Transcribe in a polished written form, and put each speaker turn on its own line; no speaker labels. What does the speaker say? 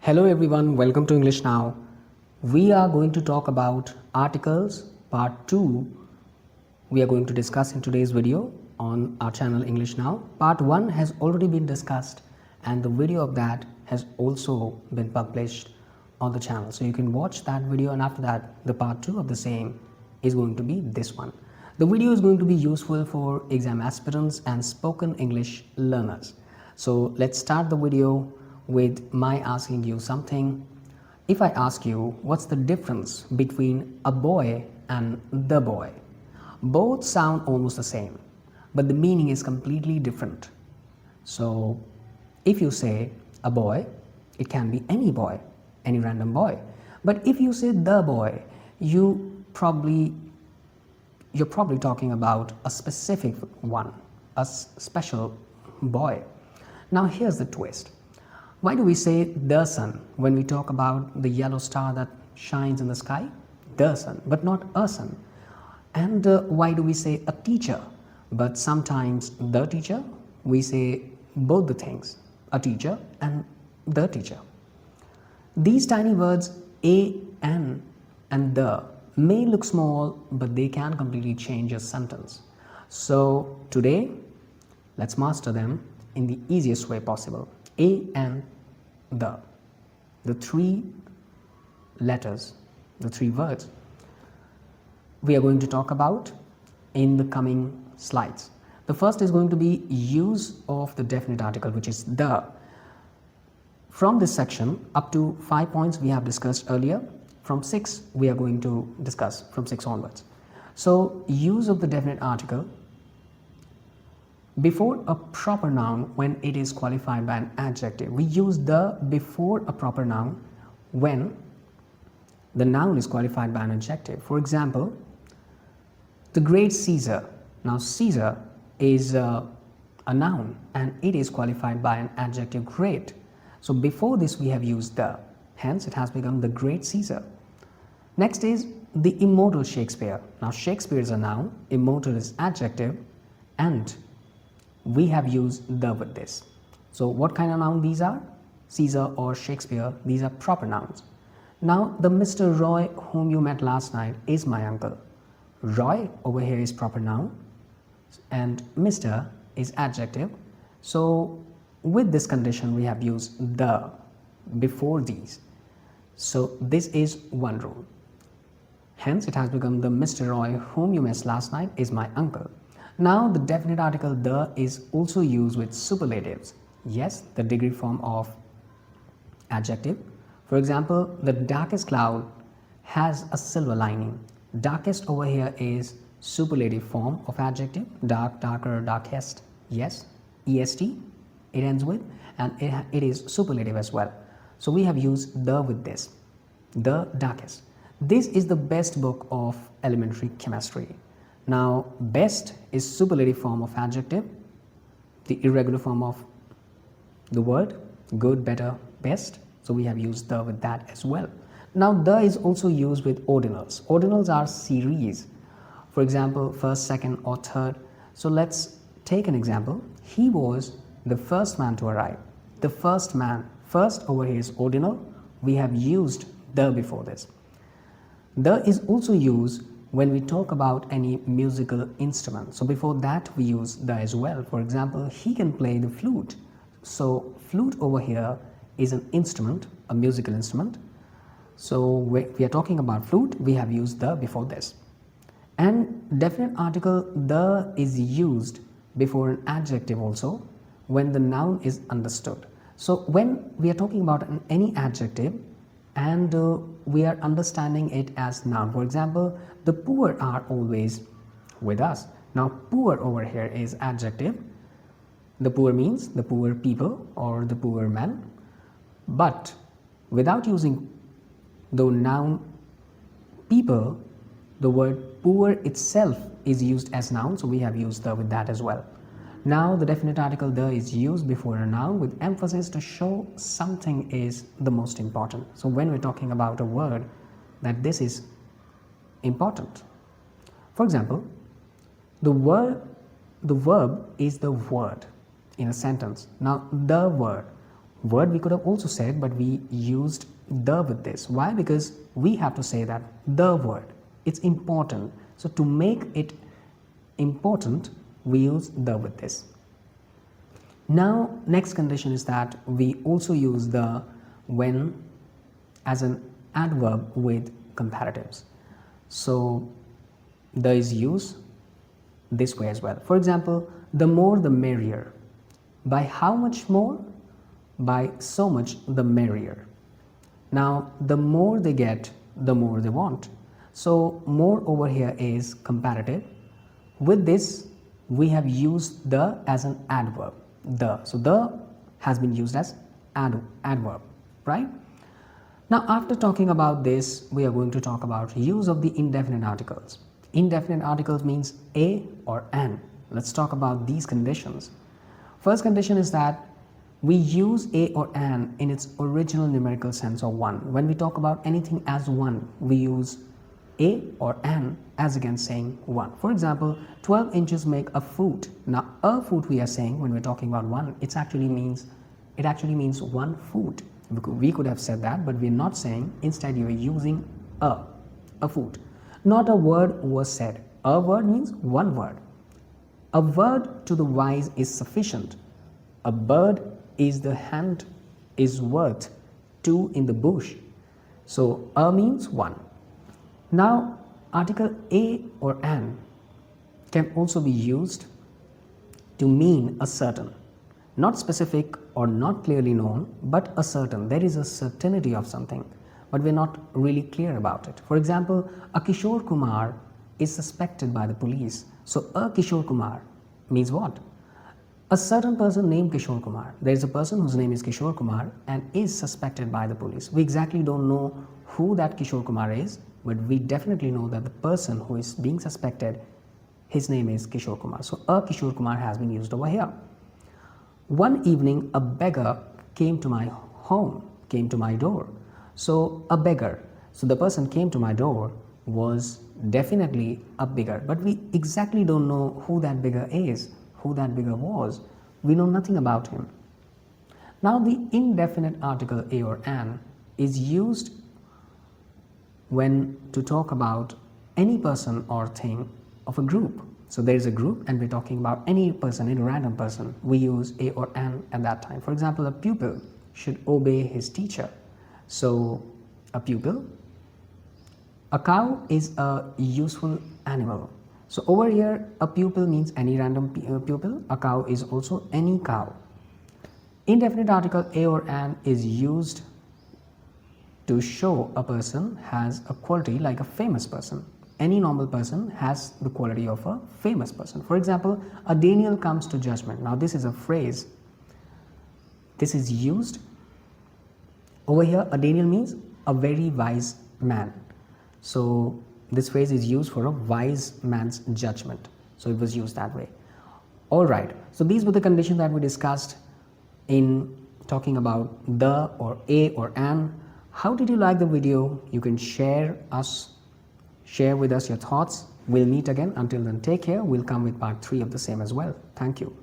Hello everyone, welcome to English Now. We are going to talk about articles part 2. We are going to discuss in today's video on our channel English Now. Part 1 has already been discussed and the video of that has also been published on the channel. So you can watch that video, and after that the part 2 of the same is going to be this one. The video is going to be useful for exam aspirants and spoken English learners. So let's start the video with my asking you something. If I ask you what's the difference between a boy and the boy, both sound almost the same, but the meaning is completely different. So if you say a boy, it can be any boy, any random boy. But if you say the boy, you're probably talking about a specific one, a special boy. Now here's the twist. Why do we say the sun when we talk about the yellow star that shines in the sky? The sun, but not a sun. And why do we say a teacher, but sometimes the teacher? We say both the things, a teacher and the teacher. These tiny words a, an, and the may look small, but they can completely change a sentence. So today, let's master them in the easiest way possible. A and the three letters, the three words we are going to talk about in the coming slides. The first is going to be use of the definite article, which is the. From this section up to 5 points we have discussed earlier. From 6 we are going to discuss from 6 onwards. So use of the definite article before a proper noun when it is qualified by an adjective. We use the before a proper noun when the noun is qualified by an adjective. For example, the great Caesar. Now Caesar is a noun and it is qualified by an adjective great. So before this we have used the, hence it has become the great Caesar. Next is the immortal Shakespeare. Now Shakespeare is a noun, immortal is adjective, and we have used the with this. So what kind of noun these are? Caesar or Shakespeare, these are proper nouns. Now the Mr. Roy whom you met last night is my uncle. Roy over here is proper noun and Mr. is adjective. So with this condition we have used the before these. So this is one rule. Hence it has become the Mr. Roy whom you met last night is my uncle. Now the definite article the is also used with superlatives. Yes, the degree form of adjective. For example, the darkest cloud has a silver lining. Darkest over here is superlative form of adjective. Dark, darker, darkest. Yes, est it ends with, and it is superlative as well. So we have used the with this. The darkest. This is the best book of elementary chemistry. Now best is superlative form of adjective, the irregular form of the word, good, better, best. So we have used the with that as well. Now the is also used with ordinals. Ordinals are series. For example, first, second or third. So let's take an example. He was the first man to arrive. The first man, first over here is ordinal. We have used the before this. The is also used when we talk about any musical instrument. So before that we use the as well. For example, he can play the flute. So flute over here is an instrument, a musical instrument. So we are talking about flute, we have used the before this. And definite article the is used before an adjective also when the noun is understood. So when we are talking about any adjective and we are understanding it as noun. For example, the poor are always with us. Now poor over here is adjective. The poor means the poor people or the poor man. But without using the noun people, the word poor itself is used as noun. So we have used the with that as well. Now the definite article the is used before a noun with emphasis to show something is the most important. So when we're talking about a word, that this is important. For example, the verb is the word in a sentence. Now the word, word we could have also said, but we used the with this. Why? Because we have to say that the word, it's important. So to make it important, we use the with this. Now next condition is that we also use the when as an adverb with comparatives. So the is used this way as well. For example, the more the merrier. By how much more? By so much the merrier. Now the more they get, the more they want. So more over here is comparative. With this we have used the as an adverb. The. So the has been used as adverb, right? Now after talking about this, we are going to talk about use of the indefinite articles. Indefinite articles means a or an. Let's talk about these conditions. First condition is that we use a or an in its original numerical sense of one. When we talk about anything as one, we use a or an as against saying one. For example, 12 inches make a foot. Now a foot we are saying when we're talking about one, it actually means 1 foot. We could have said that, but we're not saying. Instead you are using a foot. Not a word was said. A word means one word. A word to the wise is sufficient. A bird is the hand is worth two in the bush. So a means one. Now article a or an can also be used to mean a certain, not specific or not clearly known, but a certain. There is a certainty of something, but we're not really clear about it. For example, a Kishore Kumar is suspected by the police. So a Kishore Kumar means what? A certain person named Kishore Kumar. There is a person whose name is Kishore Kumar and is suspected by the police. We exactly don't know who that Kishore Kumar is, but we definitely know that the person who is being suspected, his name is Kishore Kumar. So a Kishore Kumar has been used over here. One evening a beggar came to my home, came to my door. So a beggar. So the person came to my door was definitely a beggar, but we exactly don't know who that beggar is, who that beggar was. We know nothing about him. Now the indefinite article a or an is used when to talk about any person or thing of a group. So there is a group and we're talking about any person, any random person. We use a or an at that time. For example, a pupil should obey his teacher. So a pupil. A cow is a useful animal. So over here a pupil means any random pupil. A cow is also any cow. Indefinite article a or an is used to show a person has a quality like a famous person. Any normal person has the quality of a famous person. For example, a Daniel comes to judgment. Now this is a phrase. This is used over here. A Daniel means a very wise man. So this phrase is used for a wise man's judgment. So it was used that way. Alright, so these were the conditions that we discussed in talking about the or a or an. How did you like the video? You can share with us your thoughts. We'll meet again. Until then, take care. We'll come with part 3 of the same as well. Thank you.